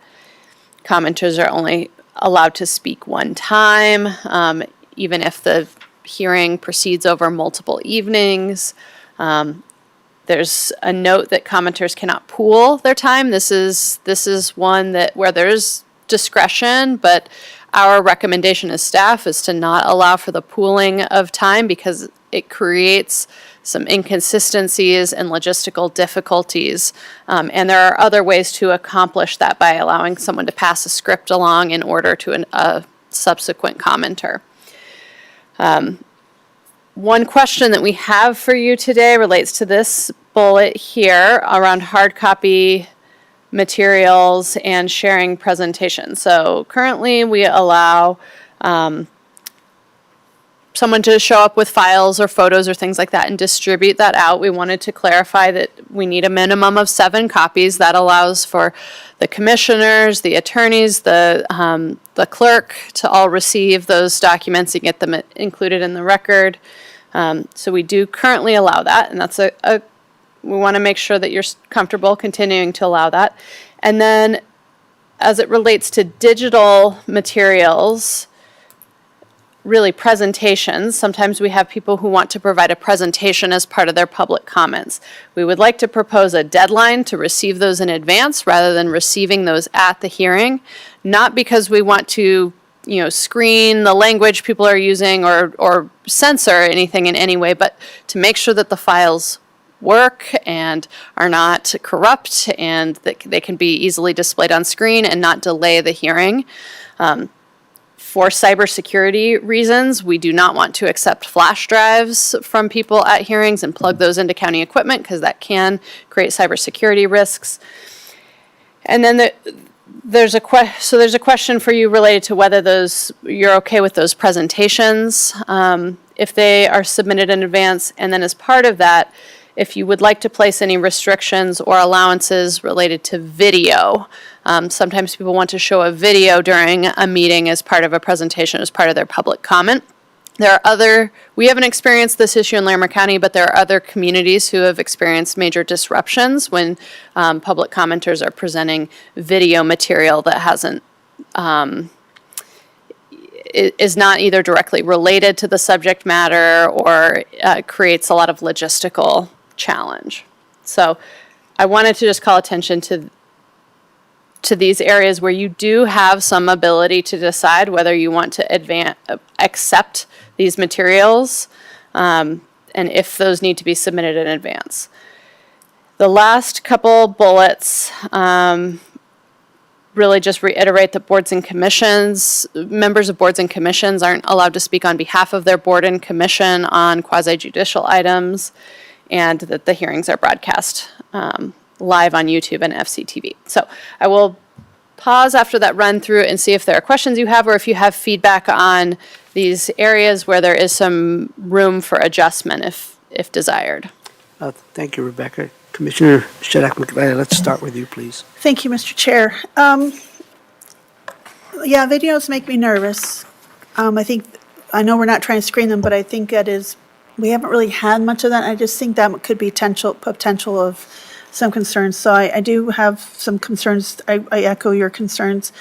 Commenters are only allowed to speak one time, even if the hearing proceeds over multiple evenings. There's a note that commenters cannot pool their time. This is one where there's discretion, but our recommendation as staff is to not allow for the pooling of time because it creates some inconsistencies and logistical difficulties. And there are other ways to accomplish that by allowing someone to pass a script along in order to a subsequent commenter. One question that we have for you today relates to this bullet here around hard copy materials and sharing presentations. So currently we allow someone to show up with files or photos or things like that and distribute that out. We wanted to clarify that we need a minimum of 7 copies. That allows for the commissioners, the attorneys, the clerk to all receive those documents and get them included in the record. So we do currently allow that, and that's we want to make sure that you're comfortable continuing to allow that. And then as it relates to digital materials, really presentations, sometimes we have people who want to provide a presentation as part of their public comments. We would like to propose a deadline to receive those in advance rather than receiving those at the hearing, not because we want to screen the language people are using or censor anything in any way, but to make sure that the files work and are not corrupt and that they can be easily displayed on screen and not delay the hearing. For cybersecurity reasons, we do not want to accept flash drives from people at hearings and plug those into county equipment because that can create cybersecurity risks. And then there's a question for you related to whether you're okay with those presentations if they are submitted in advance, and then as part of that, if you would like to place any restrictions or allowances related to video. Sometimes people want to show a video during a meeting as part of a presentation, as part of their public comment. We haven't experienced this issue in Larimer County, but there are other communities who have experienced major disruptions when public commenters are presenting video material that is not either directly related to the subject matter or creates a lot of logistical challenge. So I wanted to just call attention to these areas where you do have some ability to decide whether you want to accept these materials and if those need to be submitted in advance. The last couple bullets really just reiterate that members of boards and commissions aren't allowed to speak on behalf of their board and commission on quasi-judicial items, and that the hearings are broadcast live on YouTube and FCTV. So I will pause after that run through and see if there are questions you have, or if you have feedback on these areas where there is some room for adjustment if desired. Thank you, Rebecca. Commissioner Shaddock-McNally, let's start with you, please. Thank you, Mr. Chair. Yeah, videos make me nervous. I know we're not trying to screen them, but I think we haven't really had much of that. I just think that could be potential of some concerns. So I do have some concerns. I echo your concerns.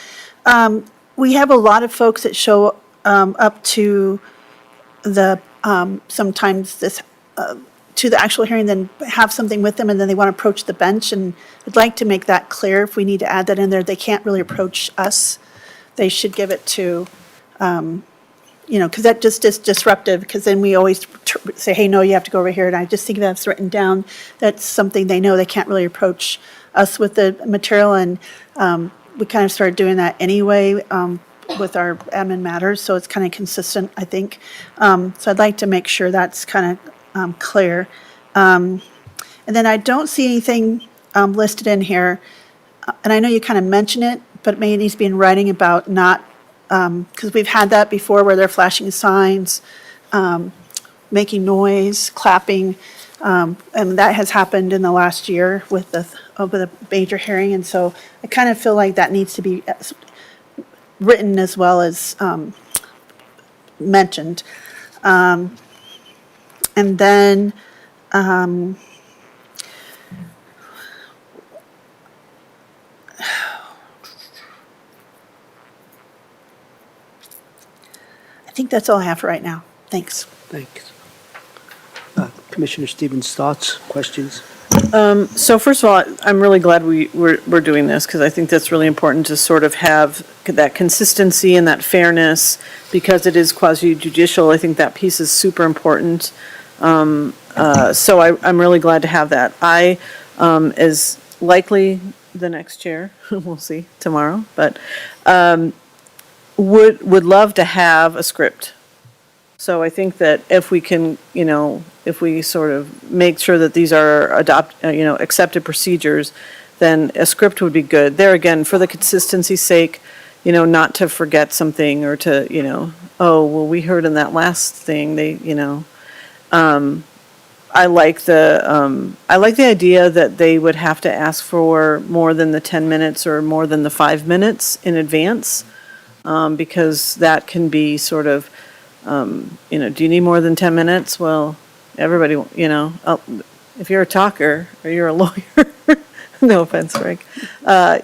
We have a lot of folks that show up to sometimes to the actual hearing, then have something with them, and then they want to approach the bench. And I'd like to make that clear. If we need to add that in there, they can't really approach us. They should give it to, because that just is disruptive, because then we always say, hey, no, you have to go over here. And I just think that's written down. That's something they know. They can't really approach us with the material. And we kind of started doing that anyway with our admin matters. So it's kind of consistent, I think. So I'd like to make sure that's kind of clear. And then I don't see anything listed in here. And I know you kind of mention it, but maybe it needs to be in writing about not, because we've had that before where they're flashing signs, making noise, clapping, and that has happened in the last year with a major hearing. And so I kind of feel like that needs to be written as well as mentioned. And then I think that's all I have for right now. Thanks. Thanks. Commissioner Stevens, thoughts, questions? So first of all, I'm really glad we're doing this, because I think that's really important to sort of have that consistency and that fairness, because it is quasi-judicial. I think that piece is super important. So I'm really glad to have that. I, as likely the next chair, we'll see tomorrow, but would love to have a script. So I think that if we can, if we sort of make sure that these are accepted procedures, then a script would be good. There again, for the consistency's sake, not to forget something, or to, oh, well, we heard in that last thing, I like the idea that they would have to ask for more than the 10 minutes or more than the 5 minutes in advance, because that can be sort of, do you need more than 10 minutes? Well, everybody, if you're a talker or you're a lawyer, no offense, Frank,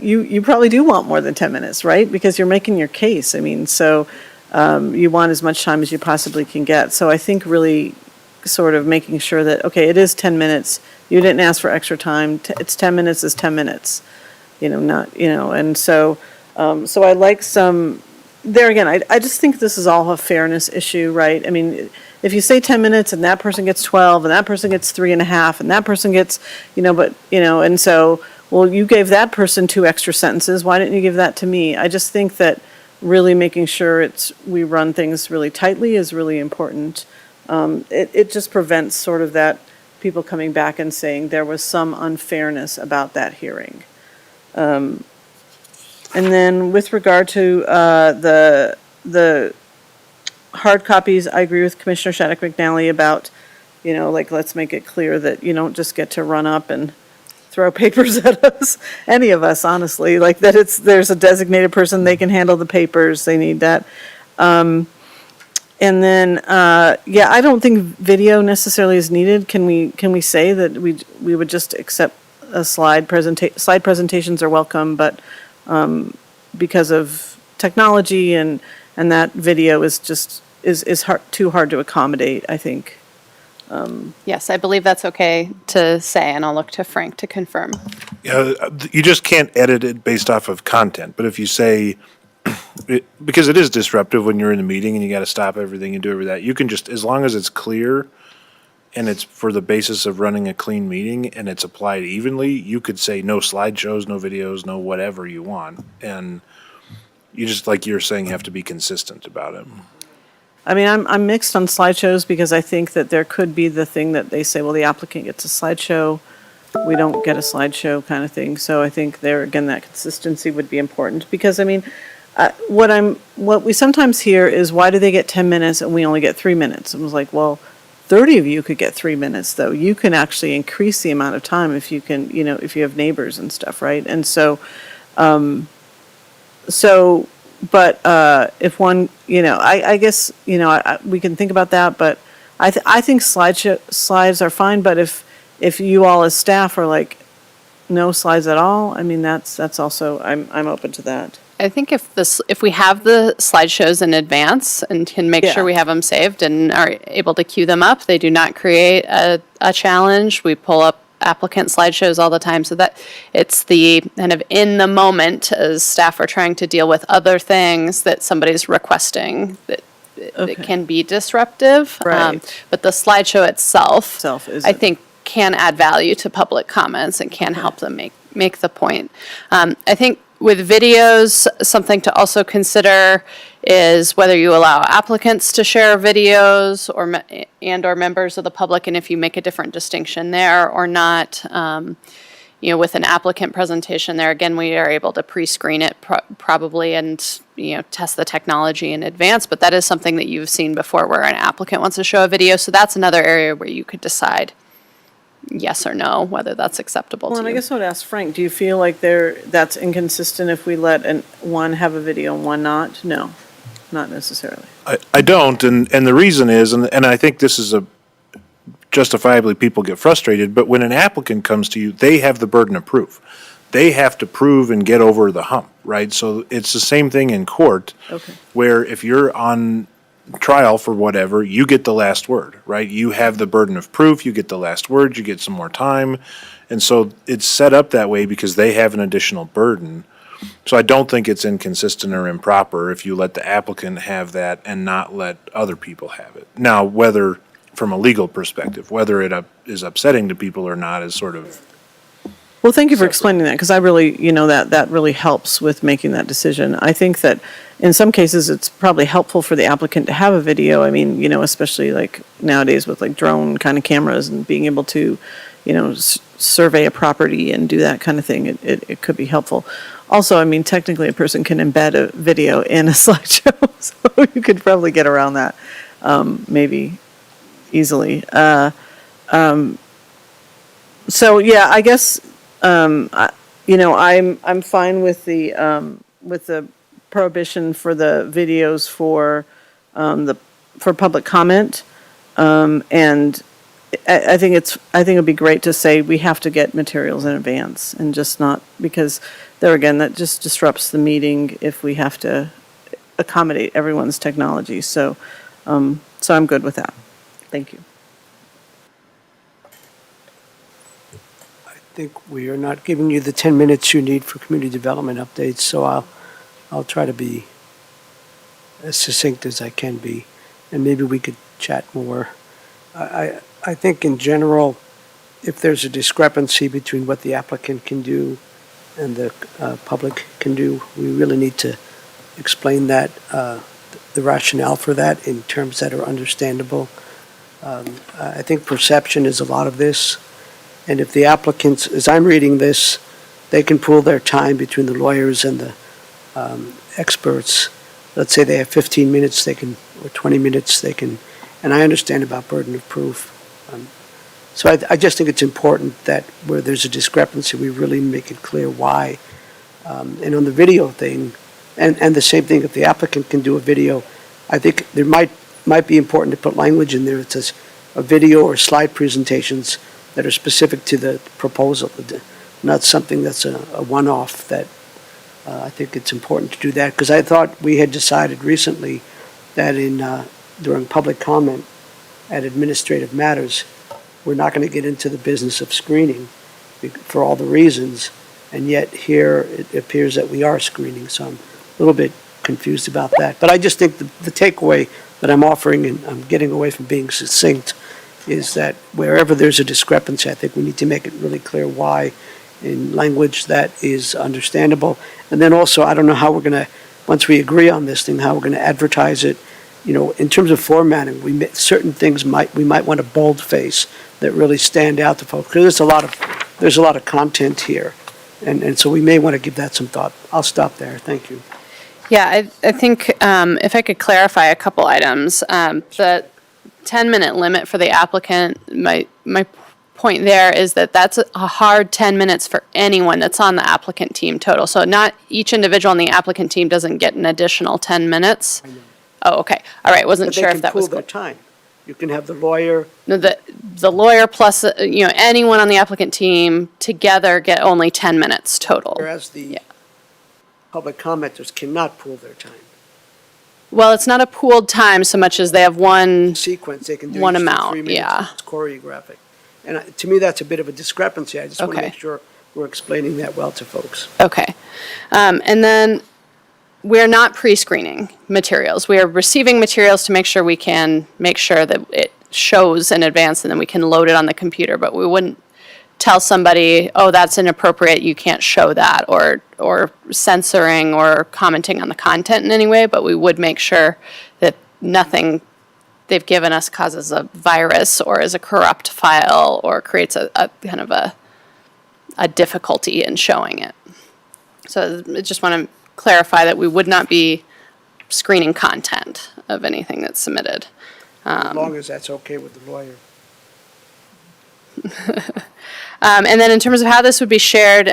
you probably do want more than 10 minutes, right? Because you're making your case. I mean, so you want as much time as you possibly can get. So I think really sort of making sure that, okay, it is 10 minutes. You didn't ask for extra time. It's 10 minutes is 10 minutes, and so I like some. There again, I just think this is all a fairness issue, right? I mean, if you say 10 minutes and that person gets 12 and that person gets 3.5 and that person gets, and so, well, you gave that person 2 extra sentences. Why didn't you give that to me? I just think that really making sure we run things really tightly is really important. It just prevents sort of that people coming back and saying there was some unfairness about that hearing. And then with regard to the hard copies, I agree with Commissioner Shaddock-McNally about, let's make it clear that you don't just get to run up and throw papers at us, any of us, honestly, like that there's a designated person, they can handle the papers, they need that. And then, I don't think video necessarily is needed. Can we say that we would just accept a slide presentations are welcome, but because of technology and that video is just too hard to accommodate, I think. Yes, I believe that's okay to say, and I'll look to Frank to confirm. You just can't edit it based off of content, but if you say, because it is disruptive when you're in the meeting and you got to stop everything and do everything that, you can just, as long as it's clear and it's for the basis of running a clean meeting and it's applied evenly, you could say no slideshows, no videos, no whatever you want. And you just, like you were saying, have to be consistent about it. I mean, I'm mixed on slideshows because I think that there could be the thing that they say, well, the applicant gets a slideshow, we don't get a slideshow kind of thing. So I think there, again, that consistency would be important because, I mean, what we sometimes hear is, why do they get 10 minutes and we only get 3 minutes? And I was like, well, 30 of you could get 3 minutes though. You can actually increase the amount of time if you can, if you have neighbors and stuff, right? And so, but if one, I guess, we can think about that, but I think slides are fine, but if you all as staff are like, no slides at all, I mean, that's also, I'm open to that. I think if we have the slideshows in advance and can make Yeah. sure we have them saved and are able to queue them up, they do not create a challenge. We pull up applicant slideshows all the time, so that it's the kind of in the moment as staff are trying to deal with other things that somebody's requesting that Okay. it can be disruptive. Right. But the slideshow itself, Is I think, can add value to public comments and can help them make the point. I think with videos, something to also consider is whether you allow applicants to share videos or members of the public, and if you make a different distinction there or not. With an applicant presentation there, again, we are able to pre-screen it probably and, test the technology in advance, but that is something that you've seen before where an applicant wants to show a video, so that's another area where you could decide yes or no, whether that's acceptable Well, to and I you. guess I would ask Frank, do you feel like that's inconsistent if we let one have a video and one not? No, not necessarily. I don't, and the reason is, and I think this is justifiably people get frustrated, but when an applicant comes to you, they have the burden of proof. They have to prove and get over the hump, right? So it's the same thing in court. Okay. Where if you're on trial for whatever, you get the last word, right? You have the burden of proof, you get the last word, you get some more time. And so it's set up that way because they have an additional burden. So I don't think it's inconsistent or improper if you let the applicant have that and not let other people have it. Now, whether, from a legal perspective, whether it is upsetting to people or not is sort of. Well, thank you for explaining that, because I really, that really helps with making that decision. I think that in some cases, it's probably helpful for the applicant to have a video. I mean, especially like nowadays with like drone kind of cameras and being able to, survey a property and do that kind of thing, it could be helpful. Also, I mean, technically a person can embed a video in a slideshow, so you could probably get around that, maybe easily. So yeah, I guess, I'm fine with the prohibition for the videos for public comment. And I think it'd be great to say we have to get materials in advance and just not, because there again, that just disrupts the meeting if we have to accommodate everyone's technology. So I'm good with that. Thank you. I think we are not giving you the 10 minutes you need for community development updates, so I'll try to be as succinct as I can be, and maybe we could chat more. I think in general, if there's a discrepancy between what the applicant can do and the public can do, we really need to explain that, the rationale for that in terms that are understandable. I think perception is a lot of this. And if the applicants, as I'm reading this, they can pool their time between the lawyers and the experts. Let's say they have 15 minutes, or 20 minutes, and I understand about burden of proof. So I just think it's important that where there's a discrepancy, we really make it clear why. And on the video thing, and the same thing, if the applicant can do a video, I think there might be important to put language in there that says a video or slide presentations that are specific to the proposal, not something that's a one-off. That I think it's important to do that, because I thought we had decided recently that during public comment at administrative matters, we're not going to get into the business of screening for all the reasons, and yet here it appears that we are screening, so I'm a little bit confused about that. But I just think the takeaway that I'm offering, and I'm getting away from being succinct, is that wherever there's a discrepancy, I think we need to make it really clear why in language that is understandable. And then also, I don't know how we're going to, once we agree on this thing, how we're going to advertise it. You know, in terms of formatting, certain things we might want a boldface that really stand out to folks, because there's a lot of content here. And so we may want to give that some thought. I'll stop there. Thank you. Yeah, I think if I could clarify a couple items, the 10-minute limit for the applicant, my point there is that that's a hard 10 minutes for anyone that's on the applicant team total. So not each individual on the applicant team doesn't get an additional 10 minutes. Oh, okay. All right. Wasn't But they sure can if that was pool their time. You can have the lawyer, no, the lawyer plus anyone on the applicant team together get only 10 minutes total. whereas the public commenters cannot pool their time. Well, it's not a pooled time so much as they have one. Sequence, they can do One each for amount, 3 minutes. yeah. It's choreographic. And to me, that's a bit of a discrepancy. I just want to Okay. make sure we're explaining that well to folks. Okay. And then we're not pre-screening materials. We are receiving materials to make sure we can make sure that it shows in advance and then we can load it on the computer. But we wouldn't tell somebody, oh, that's inappropriate, you can't show that, or censoring or commenting on the content in any way. But we would make sure that nothing they've given us causes a virus or is a corrupt file or creates a kind of a difficulty in showing it. So I just want to clarify that we would not be screening content of anything that's submitted. As long as that's okay with the lawyer. And then in terms of how this would be shared,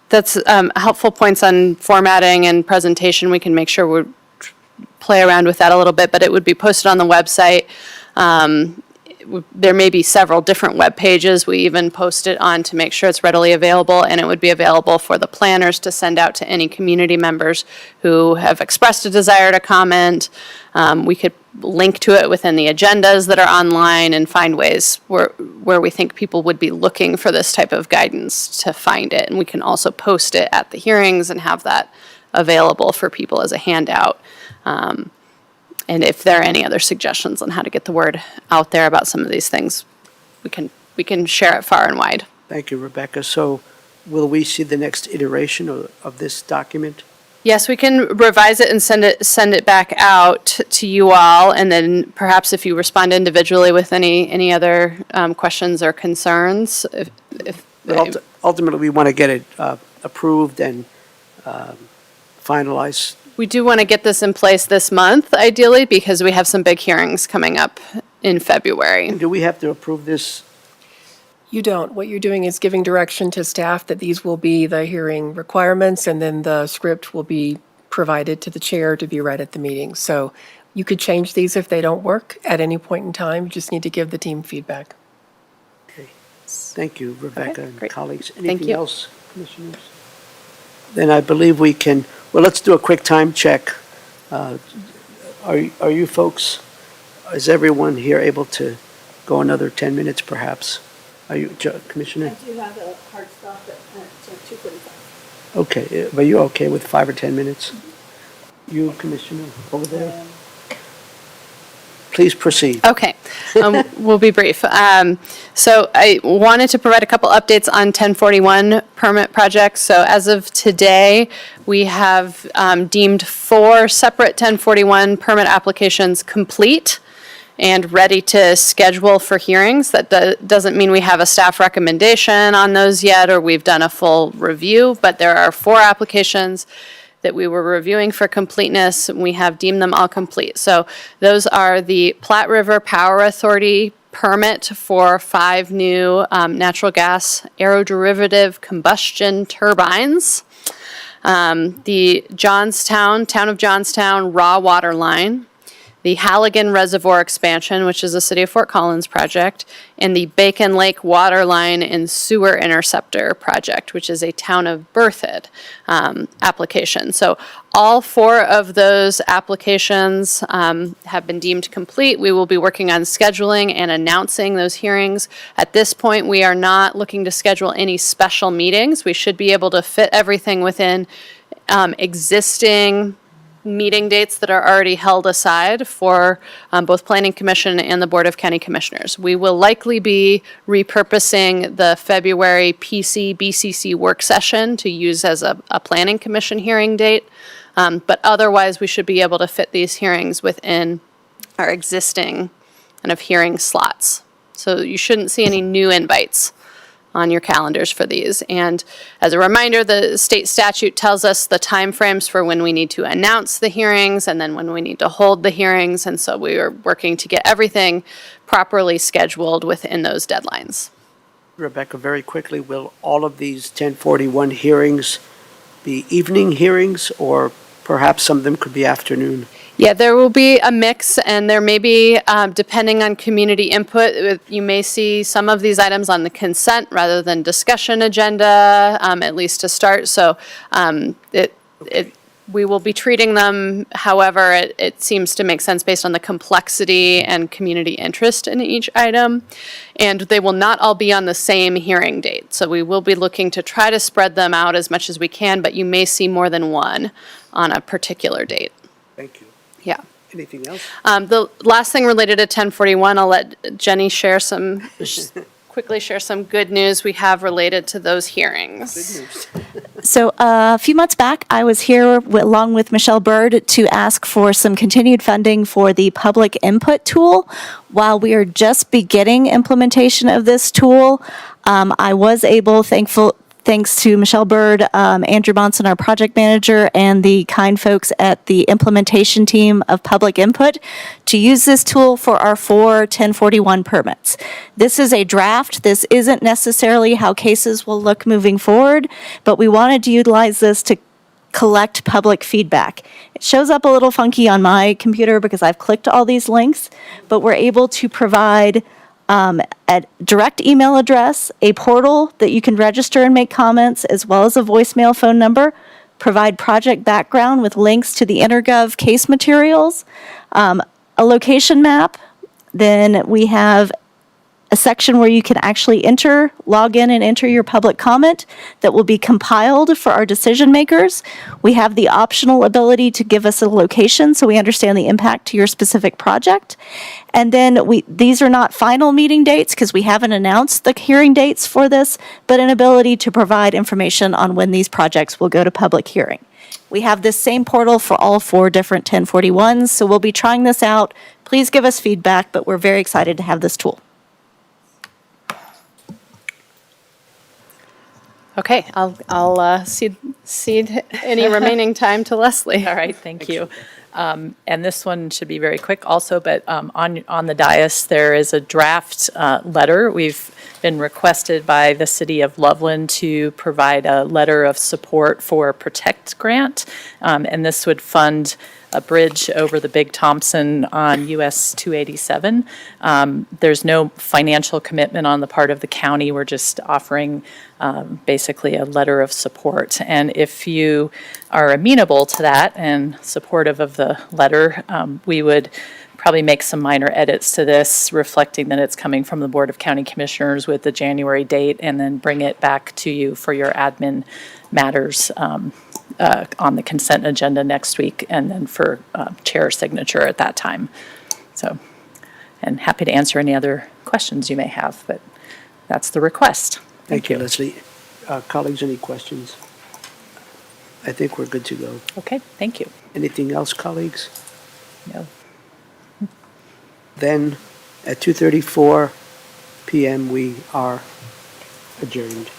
that's helpful points on formatting and presentation. We can make sure we play around with that a little bit, but it would be posted on the website. There may be several different web pages. We even post it on to make sure it's readily available, and it would be available for the planners to send out to any community members who have expressed a desire to comment. We could link to it within the agendas that are online and find ways where we think people would be looking for this type of guidance to find it. And we can also post it at the hearings and have that available for people as a handout. And if there are any other suggestions on how to get the word out there about some of these things, we can share it far and wide. Thank you, Rebecca. So will we see the next iteration of this document? Yes, we can revise it and send it back out to you all, and then perhaps if you respond individually with any other questions or concerns, But ultimately, we want to get it approved and finalized. We do want to get this in place this month, ideally, because we have some big hearings coming up in February. Do we have to approve this? You don't. What you're doing is giving direction to staff that these will be the hearing requirements, and then the script will be provided to the chair to be read at the meeting. So you could change these if they don't work at any point in time. You just need to give the team feedback. Okay. Thank you, Rebecca and great. colleagues. Thank Anything you. else, commissioners? Then I believe we can, well, let's do a quick time check. Are you folks, is everyone here able to go another 10 minutes perhaps? Are you, Commissioner? I do have a hard stop at 2:45. Okay, but you okay with 5 or 10 minutes? You, Commissioner, over there? Please proceed. Okay, we'll be brief. So I wanted to provide a couple updates on 1041 permit projects. So as of today, we have deemed 4 separate 1041 permit applications complete and ready to schedule for hearings. That doesn't mean we have a staff recommendation on those yet, or we've done a full review, but there are 4 applications that we were reviewing for completeness, and we have deemed them all complete. So those are the Platte River Power Authority permit for 5 new natural gas aeroderivative combustion turbines, the Town of Johnstown raw water line, the Halligan Reservoir expansion, which is a City of Fort Collins project, and the Bacon Lake Water Line and Sewer Interceptor project, which is a Town of Berthoud application. So all 4 of those applications have been deemed complete. We will be working on scheduling and announcing those hearings. At this point, we are not looking to schedule any special meetings. We should be able to fit everything within existing meeting dates that are already held aside for both Planning Commission and the Board of County Commissioners. We will likely be repurposing the February BCC work session to use as a Planning Commission hearing date. But otherwise, we should be able to fit these hearings within our existing kind of hearing slots. So you shouldn't see any new invites on your calendars for these. And as a reminder, the state statute tells us the timeframes for when we need to announce the hearings and then when we need to hold the hearings. And so we are working to get everything properly scheduled within those deadlines. Rebecca, very quickly, will all of these 1041 hearings be evening hearings, or perhaps some of them could be afternoon? Yeah, there will be a mix, and there may be, depending on community input, you may see some of these items on the consent rather than discussion agenda, at least to start. So we will be treating them however it seems to make sense based on the complexity and community interest in each item. And they will not all be on the same hearing date. So we will be looking to try to spread them out as much as we can, but you may see more than one on a particular date. Thank you. Yeah. Anything else? The last thing related to 1041, I'll let Jenny share quickly share some good news we have related to those hearings. So a few months back, I was here along with Michelle Bird to ask for some continued funding for the public input tool. While we are just beginning implementation of this tool, I was able, thanks to Michelle Bird, Andrew Monson, our project manager, and the kind folks at the implementation team of public input, to use this tool for our 4 1041 permits. This is a draft. This isn't necessarily how cases will look moving forward, but we wanted to utilize this to collect public feedback. It shows up a little funky on my computer because I've clicked all these links, but we're able to provide a direct email address, a portal that you can register and make comments, as well as a voicemail phone number, provide project background with links to the InterGov case materials, a location map. Then we have a section where you can actually log in and enter your public comment that will be compiled for our decision makers. We have the optional ability to give us a location so we understand the impact to your specific project. And then these are not final meeting dates because we haven't announced the hearing dates for this, but an ability to provide information on when these projects will go to public hearing. We have this same portal for all 4 different 1041s, so we'll be trying this out. Please give us feedback, but we're very excited to have this tool. Okay, I'll cede any remaining time to Leslie. All right, thank you. And this one should be very quick also, but on the dais, there is a draft letter. We've been requested by the city of Loveland to provide a letter of support for Protect Grant, and this would fund a bridge over the Big Thompson on US 287. There's no financial commitment on the part of the county. We're just offering basically a letter of support. And if you are amenable to that and supportive of the letter, we would probably make some minor edits to this, reflecting that it's coming from the Board of County Commissioners with the January date, and then bring it back to you for your admin matters on the consent agenda next week, and then for chair signature at that time. So, and happy to answer any other questions you may have, but that's the request. Thank you, Leslie. Colleagues, any questions? I think we're good to go. Okay, thank you. Anything else, colleagues? No. Then, at 2:34 p.m., we are adjourned.